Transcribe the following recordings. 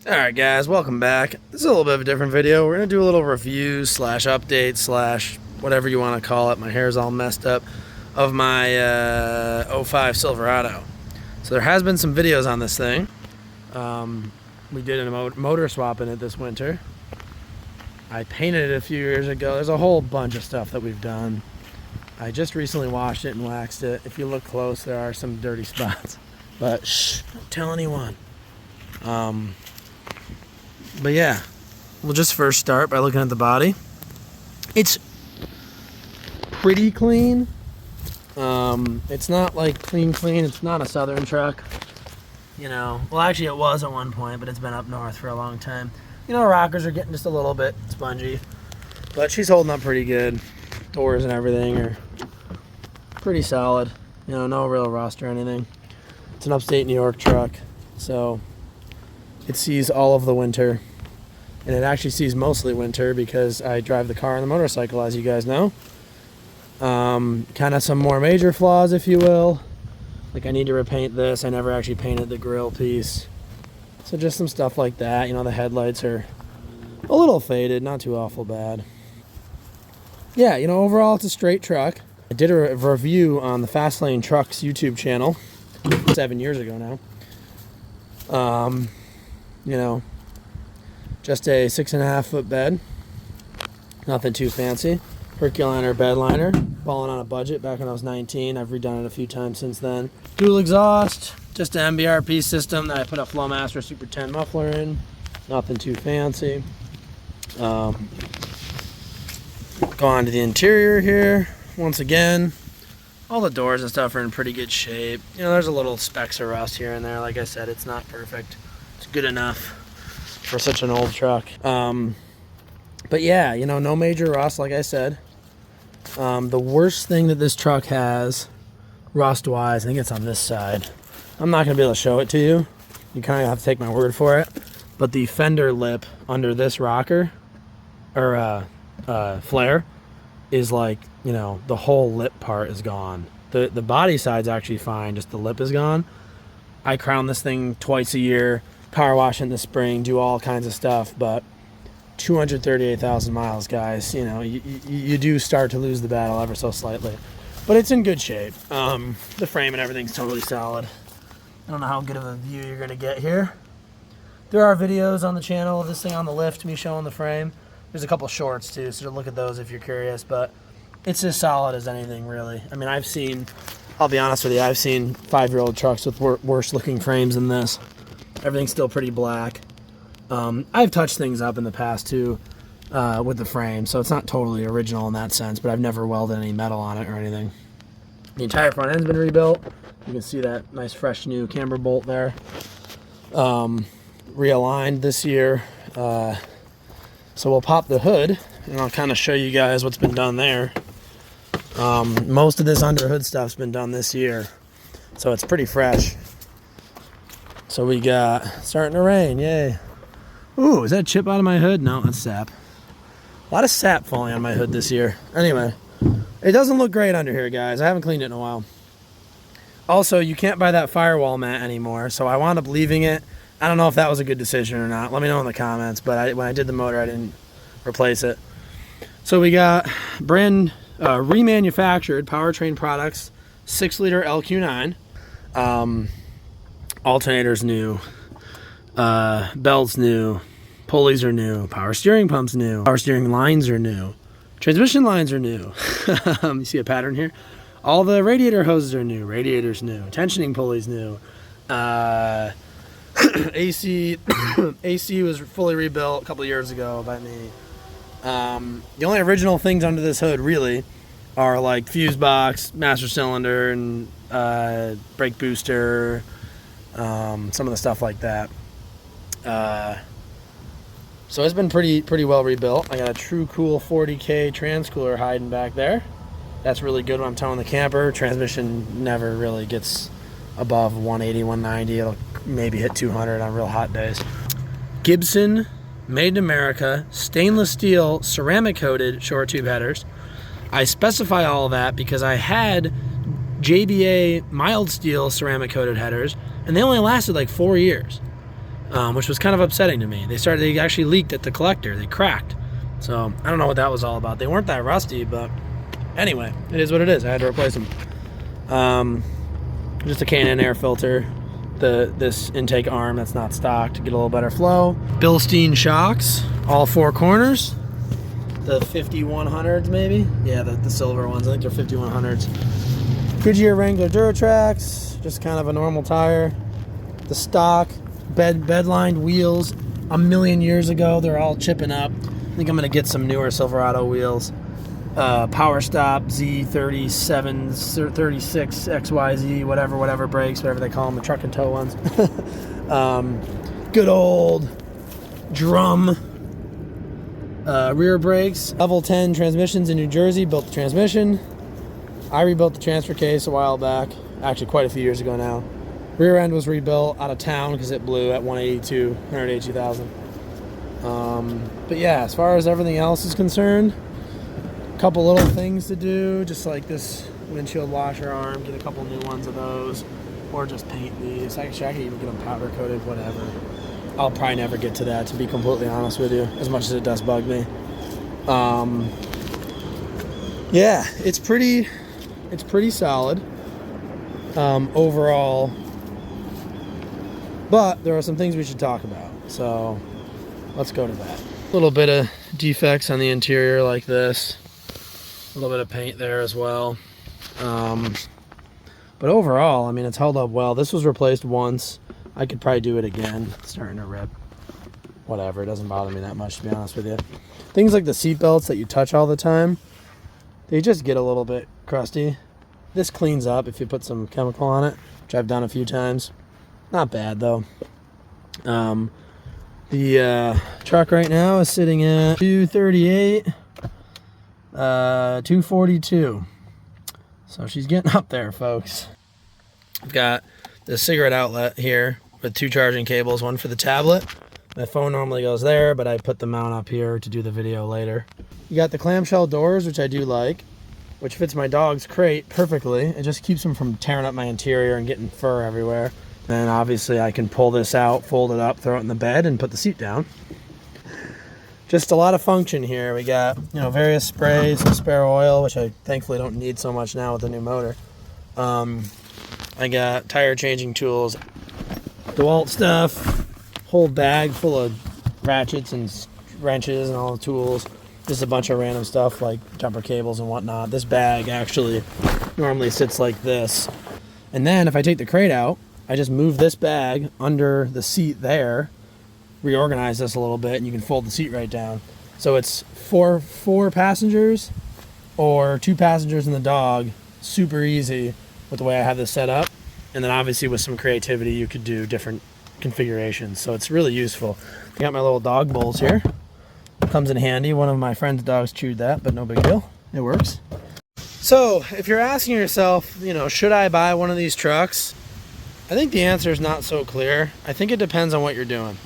Alright guys, welcome back. This is a little bit of a different video. We're going to do a little review slash update slash whatever you want to call it. My hair's all messed up. Of my 05 Silverado. So there has been some videos on this thing. We did a motor swap in it this winter. I painted it a few years ago. There's a whole bunch of stuff that we've done. I just recently washed it and waxed it. If you look close, there are some dirty spots. But shh, don't tell anyone. But yeah, we'll just first start by looking at the body. It's pretty clean. It's not like clean. It's not a southern truck. You know, well actually it was at one point, but it's been up north for a long time. You know, rockers are getting just a little bit spongy, but she's holding up pretty good. Doors and everything are pretty solid. You know, no real rust or anything. It's an upstate New York truck, so it sees all of the winter, and it actually sees mostly winter because I drive the car and the motorcycle, as you guys know. Kind of some more major flaws, if you will. Like I need to repaint this. I never actually painted the grill piece. So just some stuff like that. You know, the headlights are a little faded, not too awful bad. Yeah, you know, overall it's a straight truck. I did a review on the Fast Lane Trucks YouTube channel 7 years ago now. You know, just a 6.5 foot bed. Nothing too fancy. Herculiner bed liner. Balling on a budget back when I was 19. I've redone it a few times since then. Dual exhaust. Just an MBRP system that I put a Flowmaster Super 10 muffler in. Nothing too fancy. Go on to the interior here. Once again, all the doors and stuff are in pretty good shape. You know, there's a little specks of rust here and there. Like I said, it's not perfect. It's good enough for such an old truck. But yeah, you know, no major rust, like I said. The worst thing that this truck has, rust-wise, I think it's on this side. I'm not going to be able to show it to you. You kind of have to take my word for it. But the fender lip under this rocker, or flare, is like, you know, the whole lip part is gone. The body side's actually fine, just the lip is gone. I crown this thing twice a year, power wash in the spring, do all kinds of stuff, but 238,000 miles, guys, you know, you do start to lose the battle ever so slightly. But it's in good shape. The frame and everything's totally solid. I don't know how good of a view you're going to get here. There are videos on the channel of this thing on the lift, me showing the frame. There's a couple shorts too, so look at those if you're curious, but it's as solid as anything, really. I mean, I'll be honest with you, I've seen 5-year-old trucks with worse looking frames than this. Everything's still pretty black. I've touched things up in the past too with the frame, so it's not totally original in that sense, but I've never welded any metal on it or anything. The entire front end's been rebuilt. You can see that nice fresh new camber bolt there. Realigned this year. So we'll pop the hood and I'll kind of show you guys what's been done there. Most of this under hood stuff's been done this year, so it's pretty fresh. So we got, starting to rain, yay. Ooh, is that a chip out of my hood? No, that's sap. A lot of sap falling on my hood this year. Anyway, it doesn't look great under here, guys. I haven't cleaned it in a while. Also, you can't buy that firewall mat anymore, so I wound up leaving it. I don't know if that was a good decision or not. Let me know in the comments, but when I did the motor, I didn't replace it. So we got brand remanufactured powertrain products, 6-liter LQ9. Alternators new. Belts new, pulleys are new, power steering pumps new, power steering lines are new, transmission lines are new. You see a pattern here? All the radiator hoses are new, radiators new, tensioning pulleys new. AC was fully rebuilt a couple of years ago by me. The only original things under this hood really are like fuse box, master cylinder, and brake booster, some of the stuff like that. So it's been pretty well rebuilt. I got a True Cool 40K transcooler hiding back there. That's really good when I'm towing the camper. Transmission never really gets above 180, 190. It'll maybe hit 200 on real hot days. Gibson, made in America, stainless steel, ceramic coated short tube headers. I specify all of that because I had JBA mild steel ceramic coated headers and they only lasted like 4 years. which was kind of upsetting to me. They actually leaked at the collector. They cracked. So I don't know what that was all about. They weren't that rusty, but anyway, it is what it is. I had to replace them. Just a K&N air filter. This intake arm that's not stock to get a little better flow. Bilstein shocks, all 4 corners. The 5100s maybe? Yeah, the silver ones. I think they're 5100s. Goodyear Wrangler Duratrax, just kind of a normal tire. The stock bed-lined wheels, a million years ago. They're all chipping up. I think I'm gonna get some newer Silverado wheels. Power Stop Z37, 36, XYZ, whatever brakes, whatever they call them, the truck and tow ones. Good old drum rear brakes. Level 10 transmissions in New Jersey, built the transmission. I rebuilt the transfer case a while back, actually quite a few years ago now. Rear end was rebuilt out of town because it blew at 182,000. But yeah, as far as everything else is concerned, a couple little things to do, just like this windshield washer arm, get a couple new ones of those, or just paint these. Actually, I can even get them powder coated, whatever. I'll probably never get to that, to be completely honest with you, as much as it does bug me. Yeah, it's pretty solid overall, but there are some things we should talk about, so let's go to that. A little bit of defects on the interior like this. A little bit of paint there as well. But overall, I mean, it's held up well. This was replaced once. I could probably do it again. It's starting to rip. Whatever, it doesn't bother me that much, to be honest with you. Things like the seat belts that you touch all the time, they just get a little bit crusty. This cleans up if you put some chemical on it, which I've done a few times. Not bad, though. The truck right now is sitting at 238. 242. So she's getting up there, folks. I've got the cigarette outlet here with 2 charging cables, one for the tablet. My phone normally goes there, but I put the mount up here to do the video later. You got the clamshell doors, which I do like, which fits my dog's crate perfectly. It just keeps them from tearing up my interior and getting fur everywhere. And obviously I can pull this out, fold it up, throw it in the bed, and put the seat down. Just a lot of function here. We got, various sprays, some spare oil, which I thankfully don't need so much now with the new motor. I got tire changing tools, DeWalt stuff, whole bag full of ratchets and wrenches and all the tools. Just a bunch of random stuff like jumper cables and whatnot. This bag actually normally sits like this. And then if I take the crate out, I just move this bag under the seat there, reorganize this a little bit, and you can fold the seat right down. So it's four passengers or 2 passengers and the dog. Super easy with the way I have this set up. And then obviously with some creativity, you could do different configurations. So it's really useful. I got my little dog bowls here. Comes in handy. One of my friend's dogs chewed that, but no big deal. It works. So if you're asking yourself, should I buy one of these trucks? I think the answer is not so clear. I think it depends on what you're doing.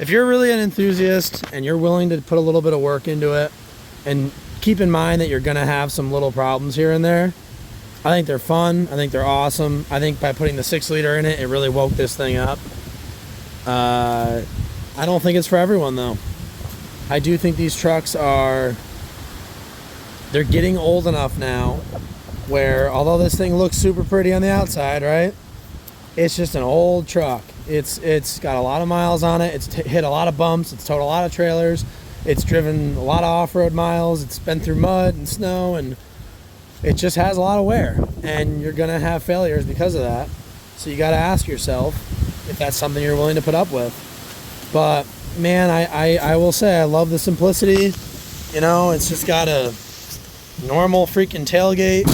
If you're really an enthusiast and you're willing to put a little bit of work into it, and keep in mind that you're going to have some little problems here and there, I think they're fun. I think they're awesome. I think by putting the 6-liter in it, it really woke this thing up. I don't think it's for everyone, though. I do think these trucks they're getting old enough now where, although this thing looks super pretty on the outside, right? It's just an old truck. It's got a lot of miles on it. It's hit a lot of bumps. It's towed a lot of trailers. It's driven a lot of off-road miles. It's been through mud and snow, and it just has a lot of wear. And you're going to have failures because of that. So you got to ask yourself if that's something you're willing to put up with. But man, I will say I love the simplicity. It's just got a normal freaking tailgate.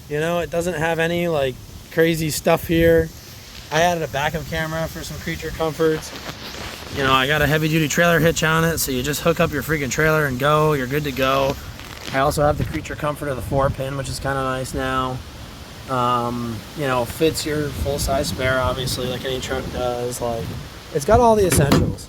It doesn't have any like crazy stuff here. I added a backup camera for some creature comforts. I got a heavy duty trailer hitch on it, so you just hook up your freaking trailer and go, you're good to go. I also have the creature comfort of the 4-pin, which is kind of nice now. Fits your full-size spare, obviously, like any truck does. Like, it's got all the essentials.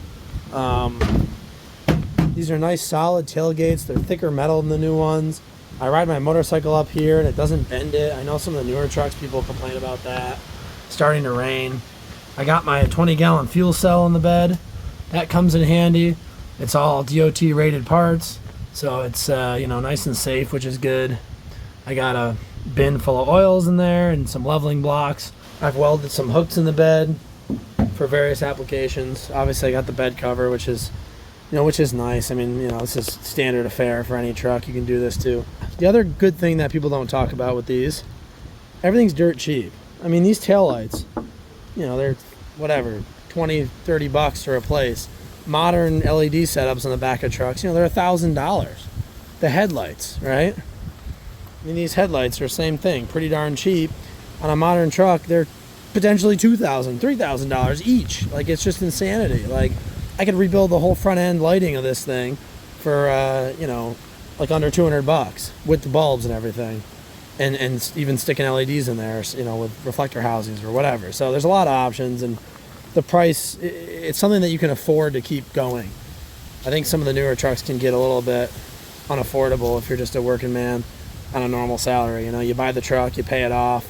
These are nice solid tailgates. They're thicker metal than the new ones. I ride my motorcycle up here and it doesn't bend it. I know some of the newer trucks, people complain about that. Starting to rain. I got my 20-gallon fuel cell in the bed. That comes in handy. It's all DOT rated parts, so it's nice and safe, which is good. I got a bin full of oils in there and some leveling blocks. I've welded some hooks in the bed for various applications. Obviously I got the bed cover, which is nice. I mean, this is standard affair for any truck. You can do this too. The other good thing that people don't talk about with these, everything's dirt cheap. I mean, these taillights, they're whatever, 20, 30 bucks to replace. Modern LED setups on the back of trucks, they're $1,000. The headlights, right? I mean, these headlights are the same thing, pretty darn cheap. On a modern truck, they're potentially $2,000, $3,000 each. Like, it's just insanity. Like, I could rebuild the whole front end lighting of this thing for, like under 200 bucks with the bulbs and everything. And even sticking LEDs in there, with reflector housings or whatever. So there's a lot of options, and the price, it's something that you can afford to keep going. I think some of the newer trucks can get a little bit unaffordable if you're just a working man on a normal salary. You buy the truck, you pay it off,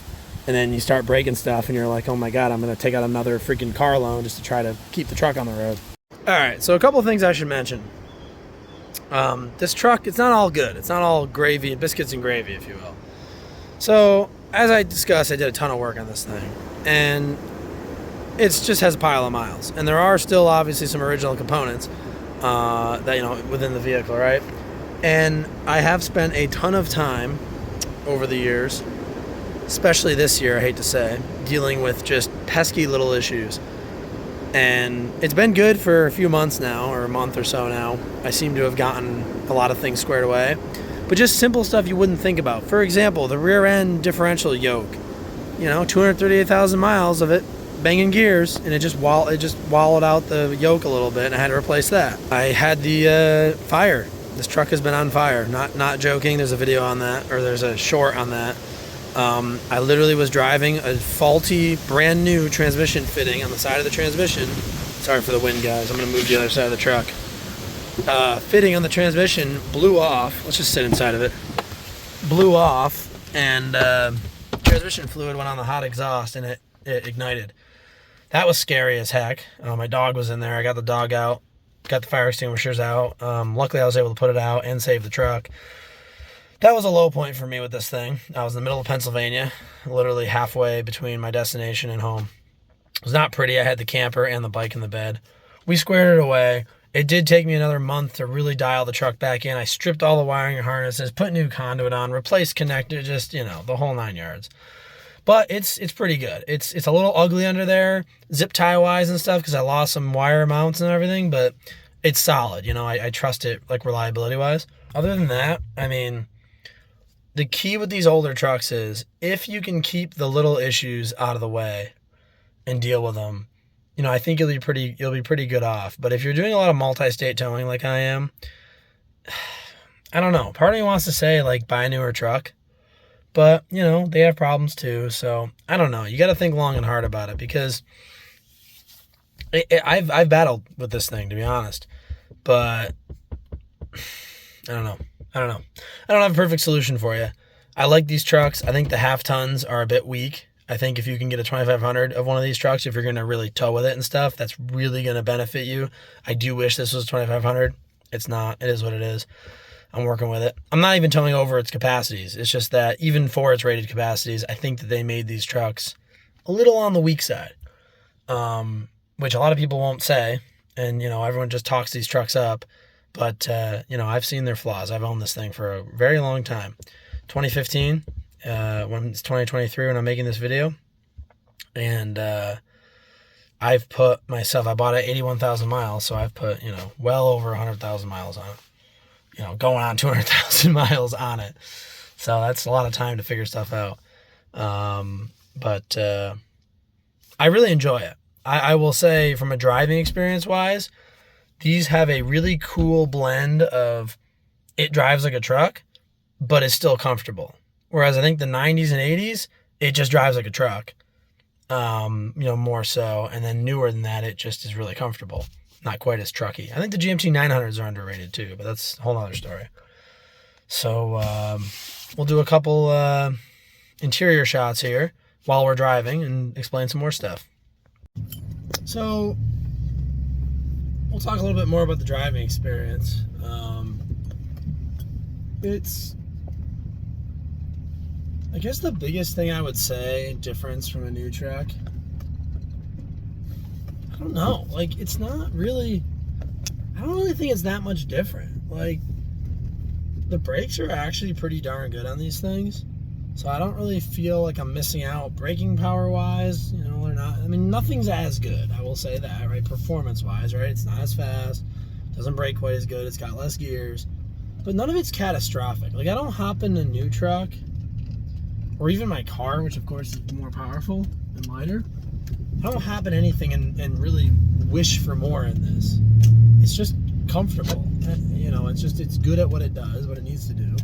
and then you start breaking stuff, and you're like, oh my God, I'm going to take out another freaking car loan just to try to keep the truck on the road. All right, so a couple of things I should mention. This truck, it's not all good. It's not all gravy, biscuits and gravy, if you will. So, as I discussed, I did a ton of work on this thing, and it just has a pile of miles. And there are still obviously some original components that, within the vehicle, right? And I have spent a ton of time over the years, especially this year, I hate to say, dealing with just pesky little issues. And it's been good for a few months now, or a month or so now. I seem to have gotten a lot of things squared away. But just simple stuff you wouldn't think about. For example, the rear end differential yoke. 238,000 miles of it banging gears, and it just wallowed out the yoke a little bit, and I had to replace that. I had the fire. This truck has been on fire. Not joking. There's a video on that, or there's a short on that. I literally was driving a faulty, brand new transmission fitting on the side of the transmission. Sorry for the wind, guys. I'm going to move to the other side of the truck. Fitting on the transmission blew off. Let's just sit inside of it. Blew off, and transmission fluid went on the hot exhaust, and it ignited. That was scary as heck. My dog was in there. I got the dog out, got the fire extinguishers out. Luckily, I was able to put it out and save the truck. That was a low point for me with this thing. I was in the middle of Pennsylvania, literally halfway between my destination and home. It was not pretty. I had the camper and the bike in the bed. We squared it away. It did take me another month to really dial the truck back in. I stripped all the wiring and harnesses, put new conduit on, replaced connector, just, the whole 9 yards. But it's pretty good. It's a little ugly under there, zip tie wise and stuff, because I lost some wire mounts and everything, but it's solid. I trust it, like, reliability wise. Other than that, I mean, the key with these older trucks is if you can keep the little issues out of the way and deal with them, I think you'll be pretty good off. But if you're doing a lot of multi-state towing like I am, I don't know. Part of me wants to say, like, buy a newer truck. But, they have problems too. So, I don't know. You got to think long and hard about it, because I've battled with this thing, to be honest. But I don't know. I don't have a perfect solution for you. I like these trucks. I think the half tons are a bit weak. I think if you can get a 2500 of one of these trucks, if you're going to really tow with it and stuff, that's really going to benefit you. I do wish this was 2500. It's not. It is what it is. I'm working with it. I'm not even towing over its capacities. It's just that even for its rated capacities, I think that they made these trucks a little on the weak side, which a lot of people won't say. And, everyone just talks these trucks up. But, I've seen their flaws. I've owned this thing for a very long time. 2015, when it's 2023 when I'm making this video. And I've put myself, I bought it 81,000 miles, so I've put, well over 100,000 miles on it. Going on 200,000 miles on it. So that's a lot of time to figure stuff out. But I really enjoy it. I will say, from a driving experience wise, these have a really cool blend of it drives like a truck, but it's still comfortable. Whereas I think the 90s and 80s, it just drives like a truck, more so. And then newer than that, it just is really comfortable. Not quite as trucky. I think the GMT 900s are underrated too, but that's a whole other story. So we'll do a couple interior shots here while we're driving and explain some more stuff. So we'll talk a little bit more about the driving experience. It's, I guess the biggest thing I would say difference from a new truck, I don't know, like it's not really, I don't really think it's that much different. Like the brakes are actually pretty darn good on these things, so I don't really feel like I'm missing out braking power wise. You know, they're not, I mean, nothing's as good, I will say that, right? Performance wise, right? It's not as fast, doesn't brake quite as good, it's got less gears, but none of it's catastrophic. Like I don't hop in a new truck or even my car, which of course is more powerful and lighter. I don't hop in anything and really wish for more in this. It's just comfortable. You know, it's good at what it does, what it needs to do.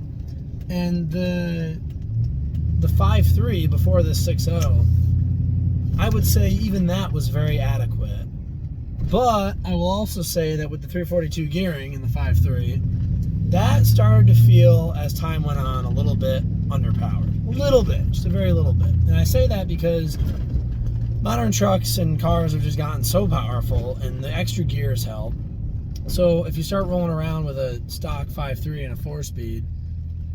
And the 5.3 before the 6.0, I would say even that was very adequate. But I will also say that with the 342 gearing in the 5.3, that started to feel, as time went on, a little bit underpowered. A little bit, just a very little bit. And I say that because modern trucks and cars have just gotten so powerful, and the extra gears help. So if you start rolling around with a stock 5.3 and a 4-speed,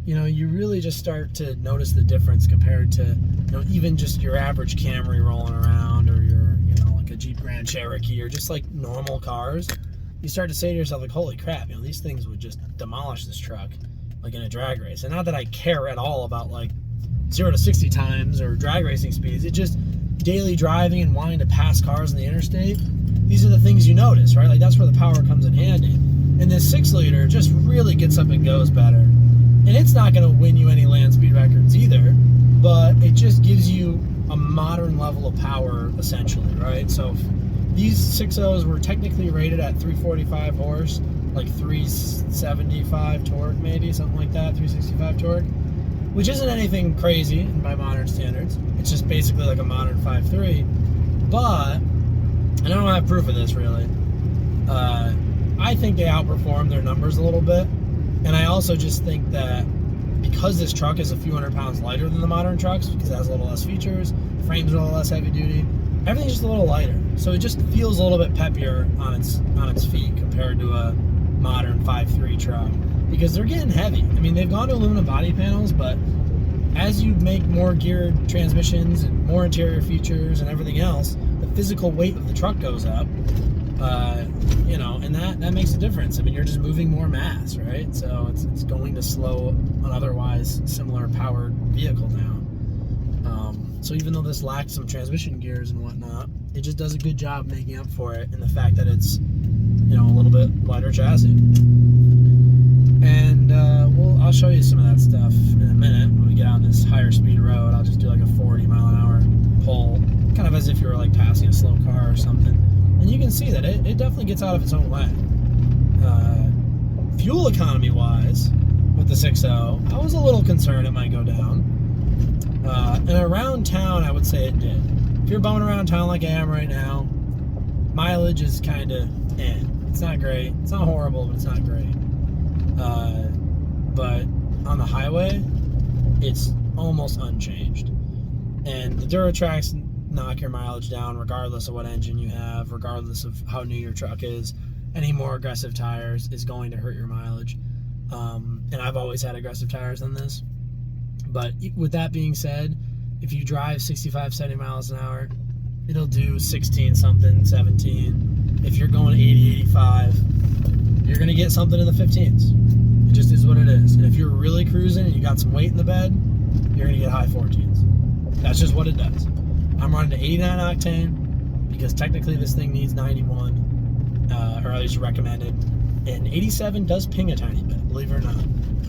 you know, you really just start to notice the difference compared to, you know, even just your average Camry rolling around, or your, you know, like a Jeep Grand Cherokee, or just like normal cars. You start to say to yourself, like, holy crap, you know, these things would just demolish this truck, like in a drag race. And not that I care at all about like 0 to 60 times or drag racing speeds. It just, daily driving and wanting to pass cars on the interstate, these are the things you notice, right? Like that's where the power comes in handy. And this 6-liter just really gets up and goes better. And it's not going to win you any land speed records either, but it just gives you a modern level of power, essentially, right? So these 6.0s were technically rated at 345 horse, like 375 torque, maybe, something like that, 365 torque, which isn't anything crazy by modern standards. It's just basically like a modern 5.3. But, and I don't have proof of this really, I think they outperformed their numbers a little bit. And I also just think that because this truck is a few hundred pounds lighter than the modern trucks, because it has a little less features, frame's a little less heavy duty, everything's just a little lighter. So it just feels a little bit peppier on its feet compared to a modern 5.3 truck, because they're getting heavy. I mean, they've gone to aluminum body panels, but as you make more geared transmissions and more interior features and everything else, the physical weight of the truck goes up, you know, and that makes a difference. I mean, you're just moving more mass, right? So it's going to slow an otherwise similar powered vehicle down. So even though this lacks some transmission gears and whatnot, it just does a good job making up for it in the fact that it's, you know, a little bit lighter chassis. And I'll show you some of that stuff in a minute when we get on this higher speed road. I'll just do like a 40 mile an hour pull, kind of as if you were like passing a slow car or something. And you can see that it definitely gets out of its own way. Fuel economy wise, with the 6.0, I was a little concerned it might go down. And around town, I would say it did. If you're bumming around town like I am right now, mileage is kind of It's not great. It's not horrible, but it's not great. But on the highway, it's almost unchanged. And the Duratracs knock your mileage down regardless of what engine you have, regardless of how new your truck is. Any more aggressive tires is going to hurt your mileage. And I've always had aggressive tires on this. But with that being said, if you drive 65, 70 miles an hour, it'll do 16 something, 17. If you're going 80, 85, you're going to get something in the 15s. It just is what it is. And if you're really cruising and you got some weight in the bed, you're going to get high 14s. That's just what it does. I'm running to 89 octane because technically this thing needs 91, or at least recommended. And 87 does ping a tiny bit, believe it or not.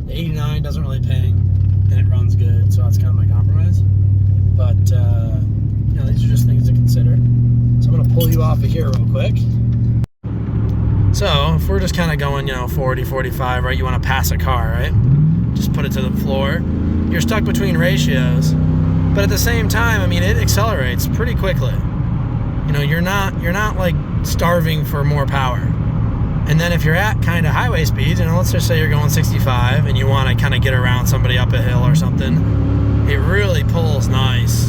The 89 doesn't really ping, and it runs good, so that's kind of my compromise. But, you know, these are just things to consider. So I'm going to pull you off of here real quick. So, if we're just kind of going, you know, 40, 45, right? You want to pass a car, right? Just put it to the floor. You're stuck between ratios. But at the same time, I mean, it accelerates pretty quickly. You know, you're not like starving for more power. And then if you're at kind of highway speeds, you know, let's just say you're going 65 and you want to kind of get around somebody up a hill or something, it really pulls nice.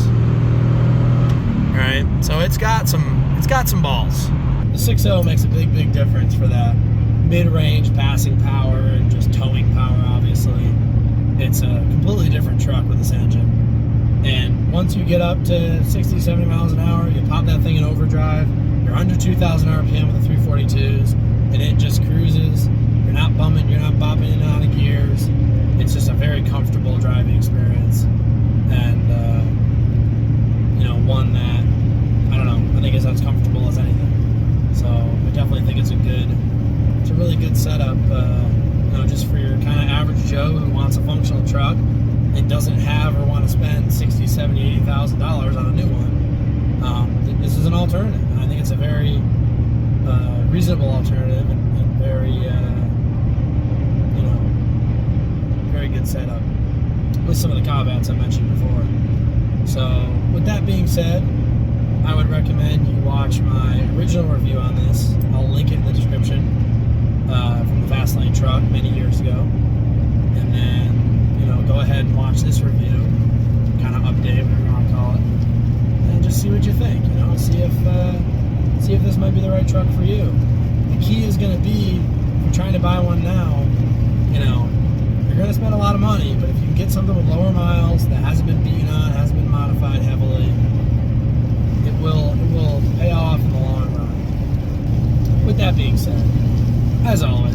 Right? So it's got some it's got some balls. The 6.0 makes a big difference for that mid-range passing power and just towing power, obviously. It's a completely different truck with this engine. And once you get up to 60, 70 miles an hour, you pop that thing in overdrive, you're under 2,000 RPM with the 342s, and it just cruises. You're not bumming, you're not bopping in and out of gears. It's just a very comfortable driving experience. And, one that, I don't know, I think is as comfortable as anything. So I definitely think it's a really good setup, just for your kind of average Joe who wants a functional truck and doesn't have or want to spend $60,000, $70,000, $80,000 on a new one. This is an alternative, and I think it's a very reasonable alternative and very, very good setup with some of the caveats I mentioned before. So with that being said, I would recommend you watch my original review on this. I'll link it in the description, from the Fastlane truck many years ago. And then, go ahead and watch this review, kind of update, whatever you want to call it, and just see what you think. See if this might be the right truck for you. The key is going to be, if you're trying to buy one now, you're going to spend a lot of money, but if you can get something with lower miles that hasn't been beaten on, hasn't been modified heavily, it will pay off in the long run. With that being said, as always,